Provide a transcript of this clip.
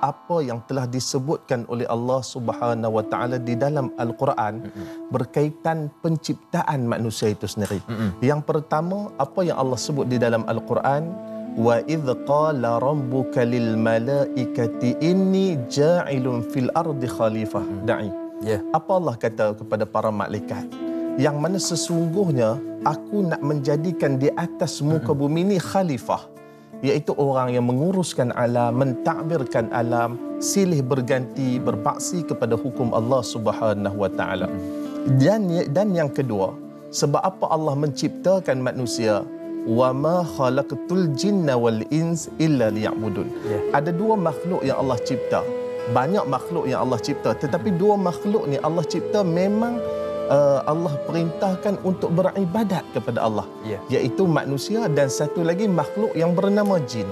apa yang telah disebutkan oleh Allah Subhanahu Wa Taala di dalam Al-Quran berkaitan penciptaan manusia itu sendiri. Yang pertama, apa yang Allah sebut di dalam Al-Quran, wa idz qala rabbuka lil malaikati inni ja'ilun fil ardi khalifah da'i. Apa Allah kata kepada para malaikat? Yang mana sesungguhnya aku nak menjadikan di atas muka bumi ini khalifah, iaitu orang yang menguruskan alam, mentadbirkan alam, silih berganti, berpaksi kepada hukum Allah Subhanahu Wa Taala. Dan yang kedua, sebab apa Allah menciptakan manusia? Wa ma khalaqtul jinna wal ins illa liya'budun. Ada dua makhluk yang Allah cipta. Banyak makhluk yang Allah cipta, tetapi dua makhluk ni Allah cipta memang Allah perintahkan untuk beribadat kepada Allah, iaitu manusia dan satu lagi makhluk yang bernama jin.